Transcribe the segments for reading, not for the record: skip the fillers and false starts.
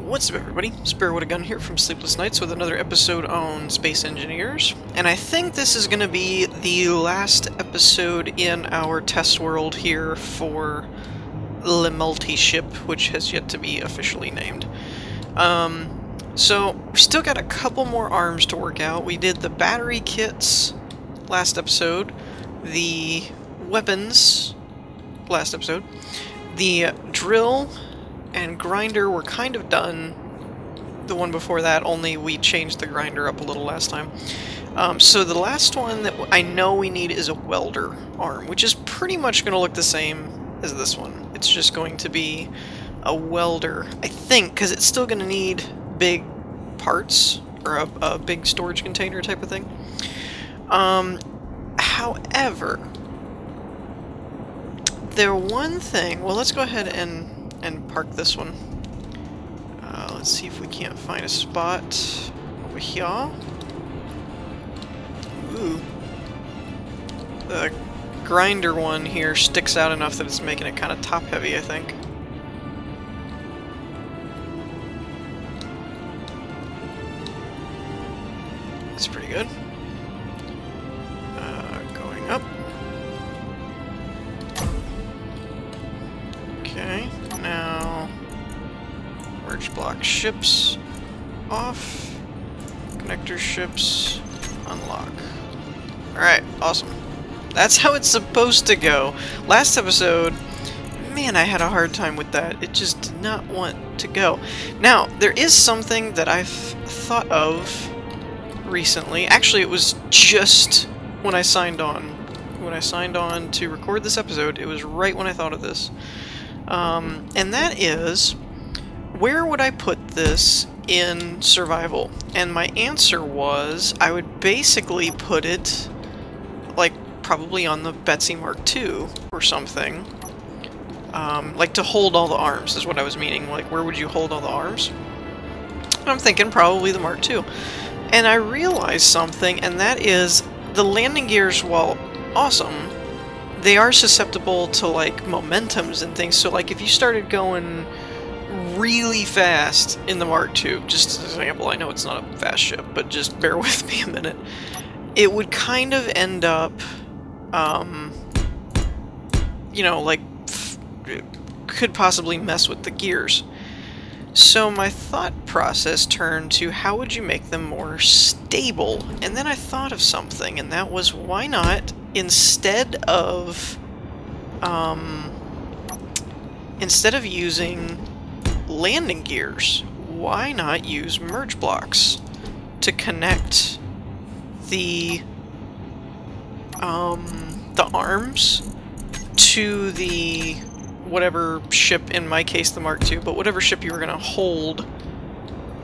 What's up, everybody? Spare with a Gun here from Sleepless Nights with another episode on Space Engineers. And I think this is going to be the last episode in our test world here for the MultiShip, which has yet to be officially named. So, we still got a couple more arms to work out. We did the battery kits last episode, the weapons last episode, the drill and grinder were kind of done. The one before that, only we changed the grinder up a little last time. So the last one that I know we need is a welder arm, which is pretty much going to look the same as this one. It's just going to be a welder, I think, because it's still going to need big parts, or a big storage container type of thing. However, the one thing... Well, let's go ahead and park this one. Let's see if we can't find a spot over here. Ooh. The grinder one here sticks out enough that it's making it kind of top-heavy, I think. That's pretty good. Going up. Okay, now merge block ships off, connector ships unlock. Alright, awesome. That's how it's supposed to go. Last episode, man, I had a hard time with that. It just did not want to go. Now, there is something that I've thought of recently. Actually, it was just when I signed on. When I signed on to record this episode, it was right when I thought of this. And that is, where would I put this in survival? And my answer was, I would basically put it, like, probably on the Betsy Mark II or something. Like, to hold all the arms is what I was meaning. Like, where would you hold all the arms? And I'm thinking probably the Mark II. And I realized something, and that is, the landing gears, while awesome, they are susceptible to, like, momentums and things. So, like, if you started going really fast in the Mark II, just as an example, I know it's not a fast ship, but just bear with me a minute, it would kind of end up, you know, like, could possibly mess with the gears. So my thought process turned to, how would you make them more stable? And then I thought of something, and that was, why not, instead of using landing gears, why not use merge blocks to connect the arms to the whatever ship, in my case the Mark II, but whatever ship you were going to hold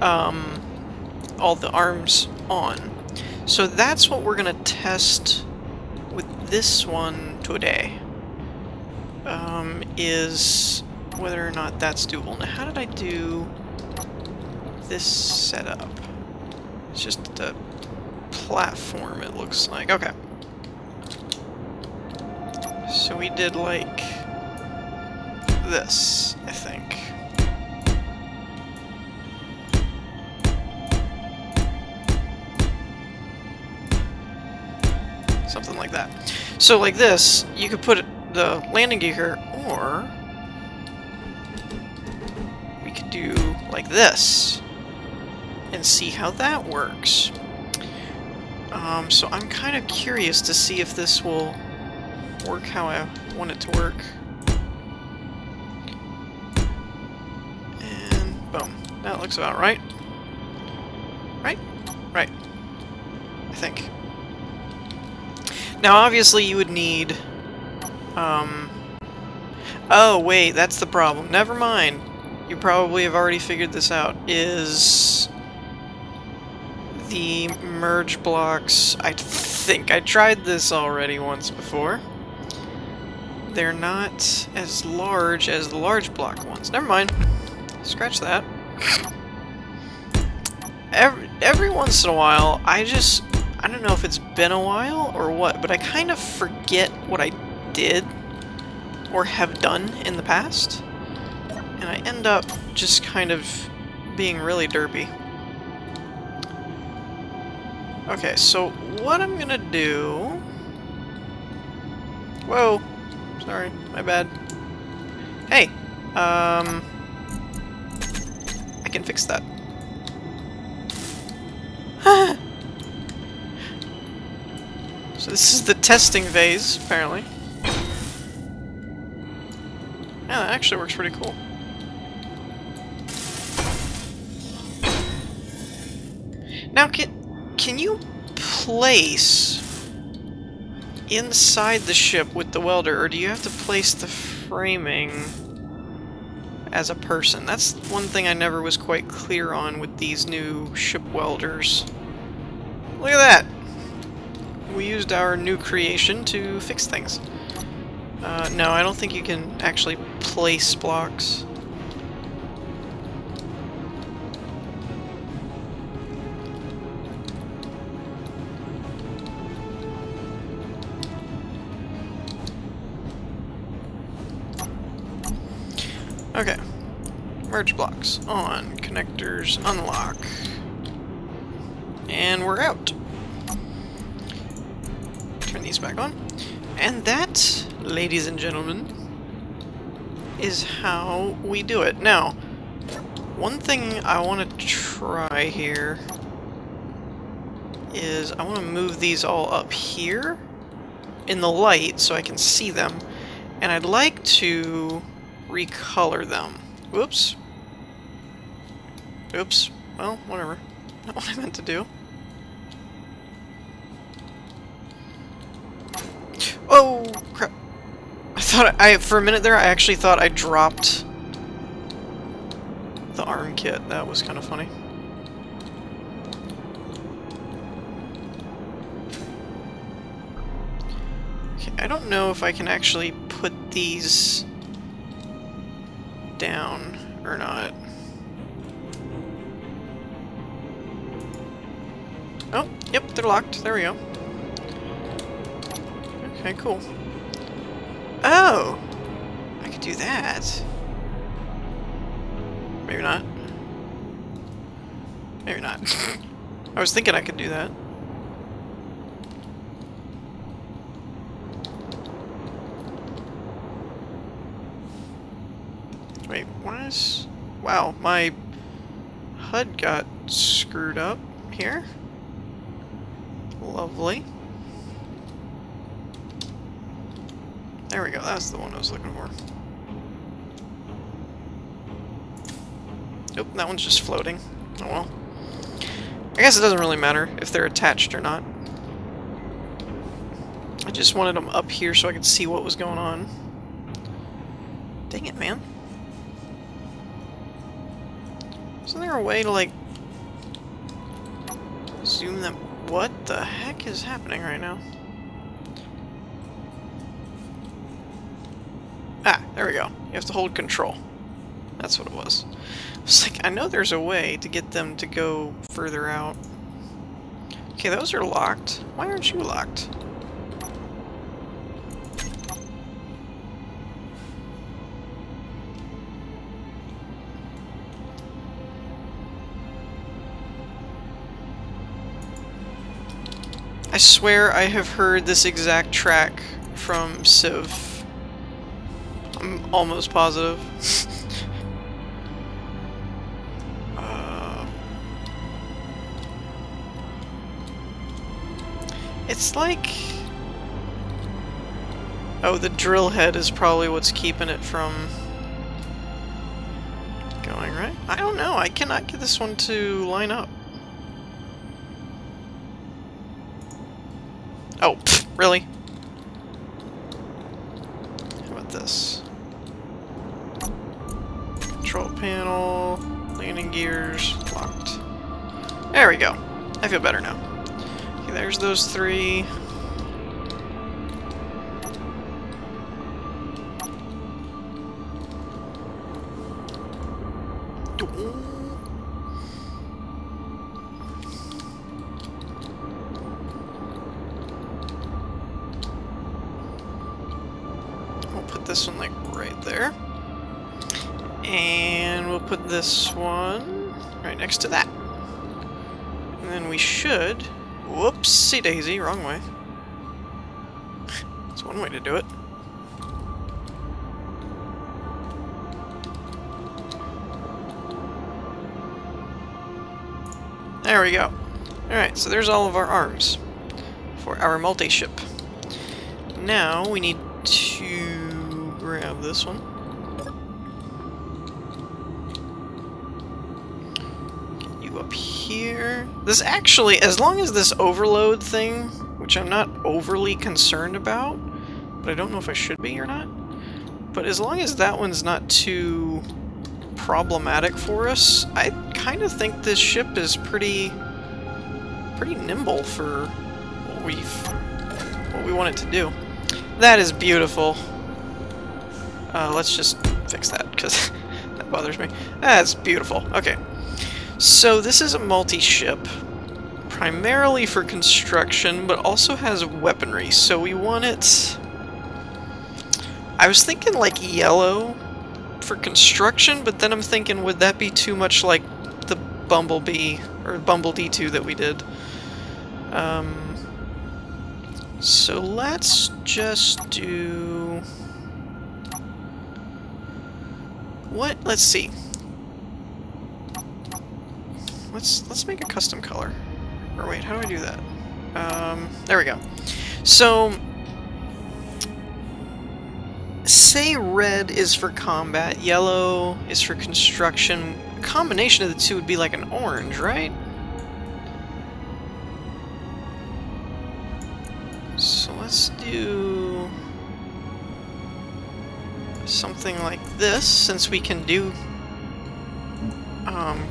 all the arms on. So that's what we're going to test with this one today, is whether or not that's doable. Now, how did I do this setup? It's just a platform, it looks like. Okay. So we did, like, this, I think. Something like that. So, like this, you could put the landing gear here, or we could do like this and see how that works. So I'm kind of curious to see if this will work how I want it to work. And boom. That looks about right. Right? Right. I think. Now, obviously, you would need... Oh, wait, that's the problem. Never mind. You probably have already figured this out. Is the merge blocks... I think I tried this already once before. They're not as large as the large block ones. Never mind. Scratch that. Every once in a while, I don't know if it's been a while or what, but I kind of forget what I did or have done in the past. And I end up just kind of being really derpy. Okay, so what I'm gonna do... Whoa! Sorry, my bad. Hey! I can fix that. So this is the testing phase, apparently. Yeah, that actually works pretty cool. Now, can you place inside the ship with the welder, or do you have to place the framing as a person? That's one thing I never was quite clear on with these new ship welders. Look at that! We used our new creation to fix things. No, I don't think you can actually place blocks. Okay. Merge blocks on. Connectors unlock. And we're out. Turn these back on. And that, ladies and gentlemen, is how we do it. Now, one thing I want to try here is I want to move these all up here in the light so I can see them. And I'd like to recolor them. Whoops. Oops. Well, whatever. Not what I meant to do. Oh, crap. For a minute there, I actually thought I dropped the arm kit. That was kind of funny. Okay, I don't know if I can actually put these down or not. Oh, yep, they're locked. There we go. Okay, cool. Oh! I could do that. Maybe not. Maybe not. I was thinking I could do that. Wait, what is... Wow, my HUD got screwed up here. Lovely. There we go, that's the one I was looking for. Nope, that one's just floating. Oh well. I guess it doesn't really matter if they're attached or not. I just wanted them up here so I could see what was going on. Dang it, man. Isn't there a way to, like, zoom them? What the heck is happening right now? Ah, there we go. You have to hold control. That's what it was. I was like, I know there's a way to get them to go further out. Okay, those are locked. Why aren't you locked? I swear I have heard this exact track from Civ. I'm almost positive. It's like... Oh, the drill head is probably what's keeping it from going, right? I don't know, I cannot get this one to line up. Oh, pfft, really? How about this? Control panel, landing gears, locked. There we go. I feel better now. Okay, there's those three. We'll put this one like right there. And we'll put this one right next to that. And then we should... Whoopsie daisy, wrong way. That's one way to do it. There we go. Alright, so there's all of our arms for our multi-ship. Now we need to grab this one. Get you up here. This actually, as long as this overload thing, which I'm not overly concerned about, but I don't know if I should be or not, but as long as that one's not too problematic for us, I kind of think this ship is pretty nimble for what we want it to do. That is beautiful. Let's just fix that because that bothers me. That's beautiful. Okay, so this is a multi-ship, primarily for construction, but also has weaponry. So we want it. I was thinking like yellow for construction, but then I'm thinking, would that be too much like the Bumblebee or Bumble D2 that we did? So let's just do what? Let's see. Let's make a custom color. Or wait, how do I do that? There we go. So say red is for combat, yellow is for construction. A combination of the two would be like an orange, right? So let's do something like this, since we can do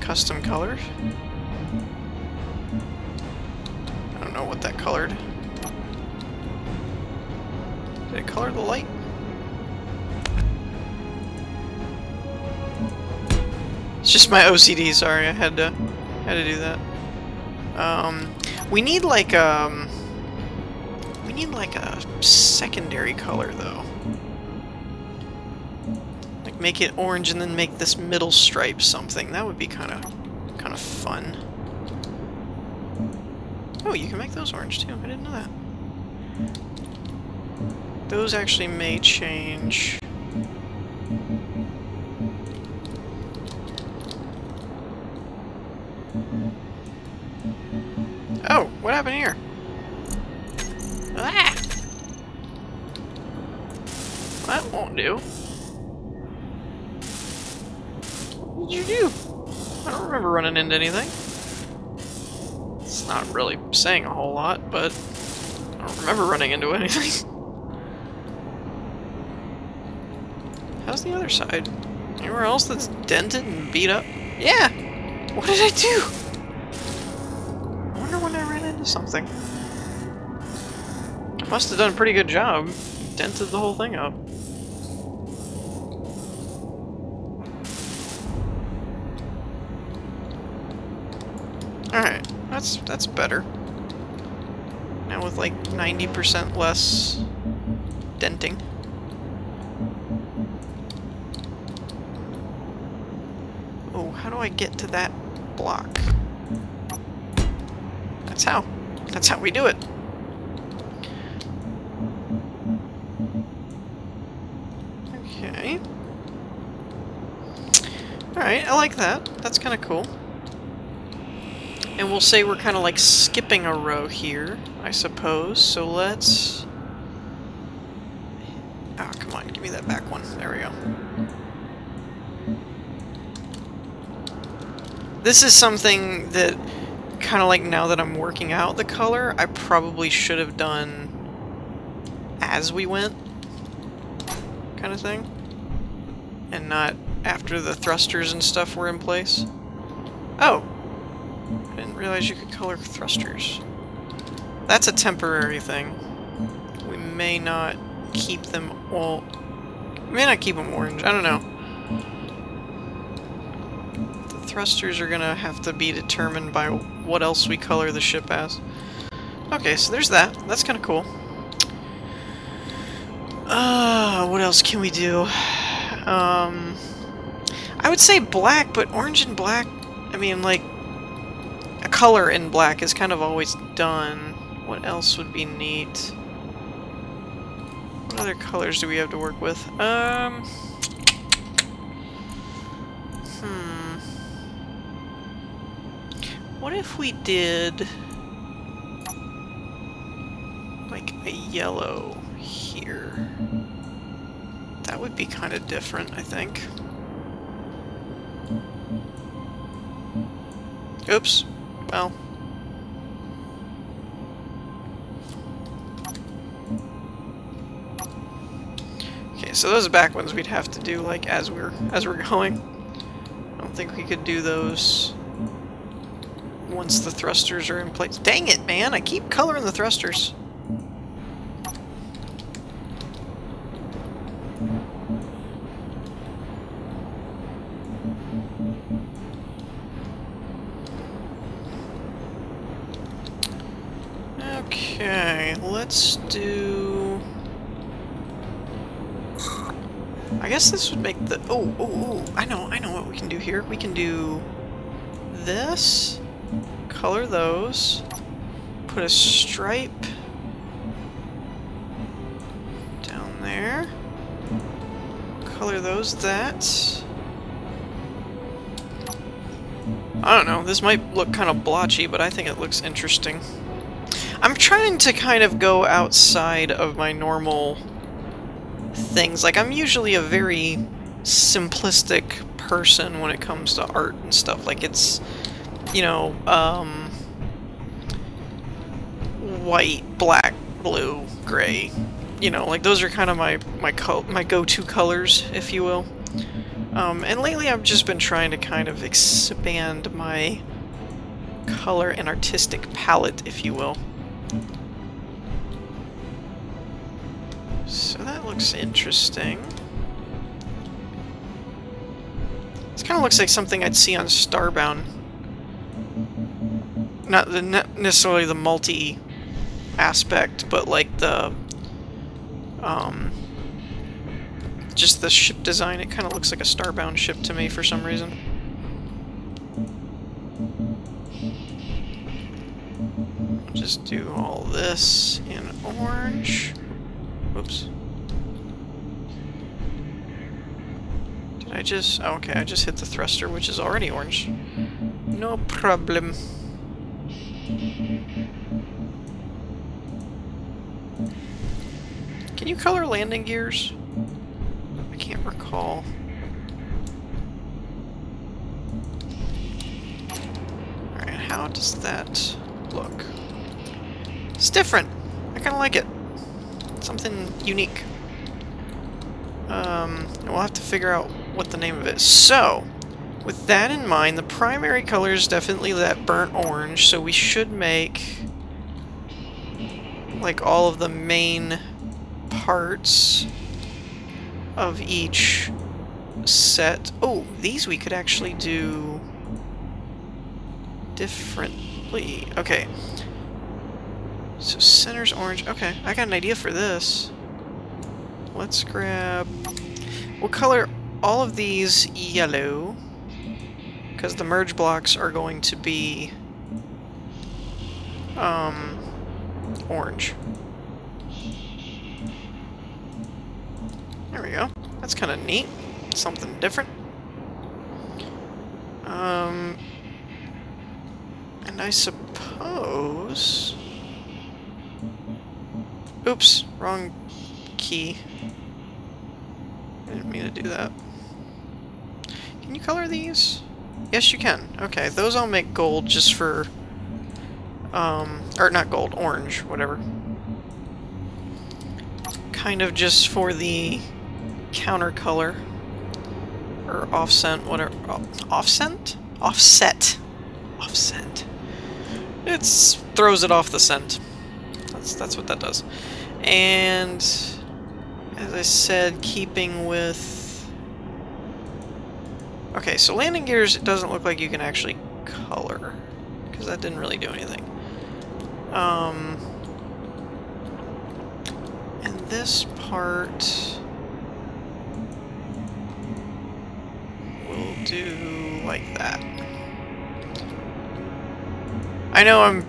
custom colors. I don't know what that colored. Did it color the light? It's just my OCD, sorry, I had to do that. We need like a secondary color though. Like make it orange and then make this middle stripe something. That would be kind of fun. Oh, you can make those orange too. I didn't know that. Those actually may change. Oh, what happened here? Ah! That won't do. What did you do? I don't remember running into anything. It's not really saying a whole lot, but I don't remember running into anything. How's the other side? Anywhere else that's dented and beat up? Yeah! What did I do? I wonder when I ran into something. I must have done a pretty good job. Dented the whole thing up. Alright, that's better. Now with like 90% less denting. Oh, how do I get to that block? That's how we do it. Okay. Alright, I like that. That's kind of cool. And we'll say we're kind of like skipping a row here, I suppose. So let's... Oh, come on, give me that back one. There we go. This is something that, kind of like now that I'm working out the color, I probably should have done as we went, kind of thing. And not after the thrusters and stuff were in place. Oh! I didn't realize you could color thrusters. That's a temporary thing. We may not keep them all... We may not keep them orange, I don't know. The thrusters are gonna have to be determined by what else we color the ship as. Okay, so there's that. That's kinda cool. What else can we do? I would say black, but orange and black... I mean, like, a color in black is kind of always done. What else would be neat? What other colors do we have to work with? What if we did like a yellow here? That would be kind of different, I think. Oops. Well. Okay, so those back ones we'd have to do like as we're going. I don't think we could do those once the thrusters are in place. Dang it, man! I keep coloring the thrusters. Okay, let's do... I guess this would make the... Oh, I know what we can do here. We can do this, color those, put a stripe down there, color those that. I don't know, this might look kind of blotchy, but I think it looks interesting. I'm trying to kind of go outside of my normal things. Like, I'm usually a very simplistic person when it comes to art and stuff. Like, it's, you know, white, black, blue, gray. You know, like, those are kind of my go-to colors, if you will. And lately I've just been trying to kind of expand my color and artistic palette, if you will. So that looks interesting. This kind of looks like something I'd see on Starbound. Not necessarily the multi aspect, but like the just the ship design. It kind of looks like a Starbound ship to me for some reason. Just do all this in orange. Whoops. Did I just... Oh, okay, I just hit the thruster, which is already orange. No problem. Can you color landing gears? I can't recall. Alright, how does that look? It's different. I kind of like it. Something unique. We'll have to figure out what the name of it is. So, with that in mind, the primary color is definitely that burnt orange, so we should make like all of the main parts of each set. Oh, these we could actually do differently. Okay. So center's orange. Okay, I got an idea for this. Let's grab... We'll color all of these yellow, because the merge blocks are going to be orange. There we go. That's kind of neat. Something different. And I suppose... Oops, wrong key. I didn't mean to do that. Can you color these? Yes, you can. Okay, those I'll make gold just for... or not gold, orange, whatever. Kind of just for the counter color. Or offset, whatever. Offset? Offset. Offset. It throws it off the scent. That's what that does. And as I said, keeping with... Okay, so landing gears, it doesn't look like you can actually color, because that didn't really do anything. And this part we'll do like that. I know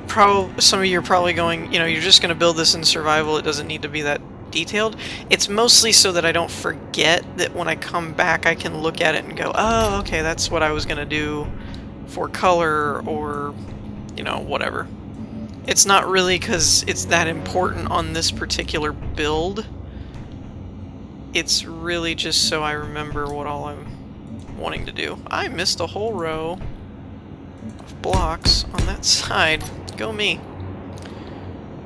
some of you are probably going, you know, you're just going to build this in survival, it doesn't need to be that detailed. It's mostly so that I don't forget that when I come back I can look at it and go, oh, okay, that's what I was going to do for color or, you know, whatever. It's not really because it's that important on this particular build. It's really just so I remember what all I'm wanting to do. I missed a whole row of blocks on that side. Go me.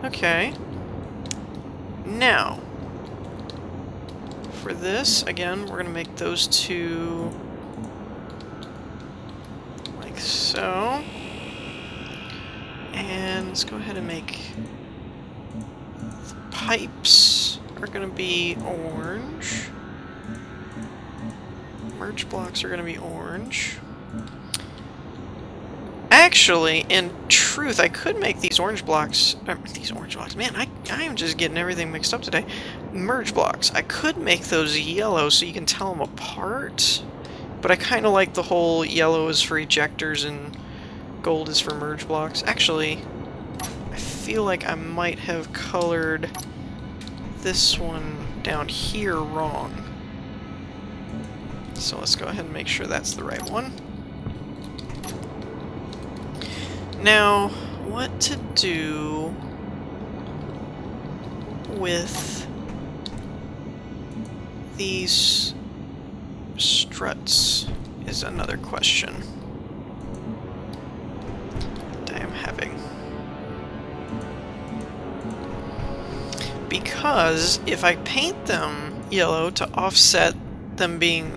Okay. Now, for this, again, we're going to make those two like so. And let's go ahead and make the pipes are going to be orange. Merge blocks are going to be orange. Actually, in truth, I could make these orange blocks... Man, I am just getting everything mixed up today. Merge blocks. I could make those yellow so you can tell them apart. But I kind of like the whole yellow is for ejectors and gold is for merge blocks. Actually, I feel like I might have colored this one down here wrong. So let's go ahead and make sure that's the right one. Now, what to do with these struts is another question that I am having. Because if I paint them yellow to offset them being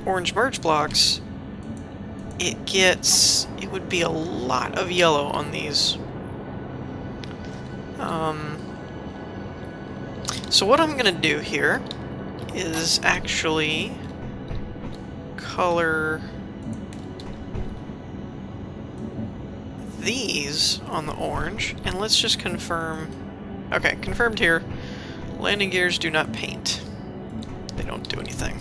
orange merge blocks, it would be a lot of yellow on these. So what I'm gonna do here is actually color these on the orange, and let's just confirm. Okay, confirmed here. Landing gears do not paint. They don't do anything.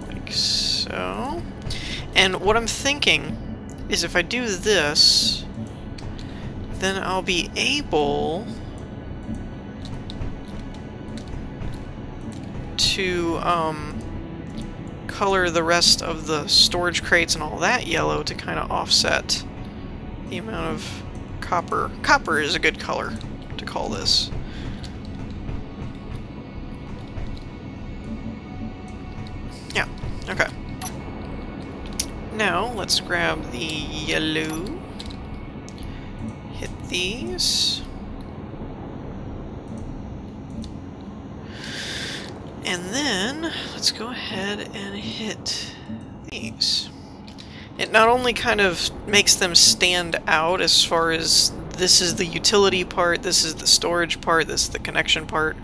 Like so. And what I'm thinking is if I do this, then I'll be able to color the rest of the storage crates and all that yellow to kind of offset the amount of copper. Copper is a good color to call this. Yeah, okay. Now, let's grab the yellow, hit these, and then let's go ahead and hit these. It not only kind of makes them stand out as far as this is the utility part, this is the storage part, this is the connection part,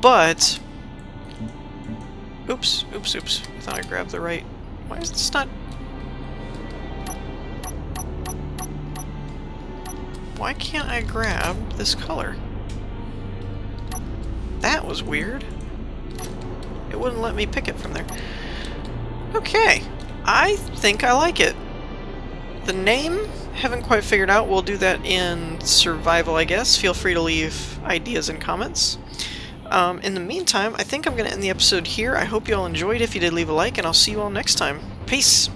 but... Oops. I thought I grabbed the right... Why is this not... Why can't I grab this color? That was weird. It wouldn't let me pick it from there. Okay. I think I like it. The name, haven't quite figured out. We'll do that in survival, I guess. Feel free to leave ideas and comments. In the meantime, I think I'm going to end the episode here. I hope you all enjoyed. If you did, leave a like, and I'll see you all next time. Peace!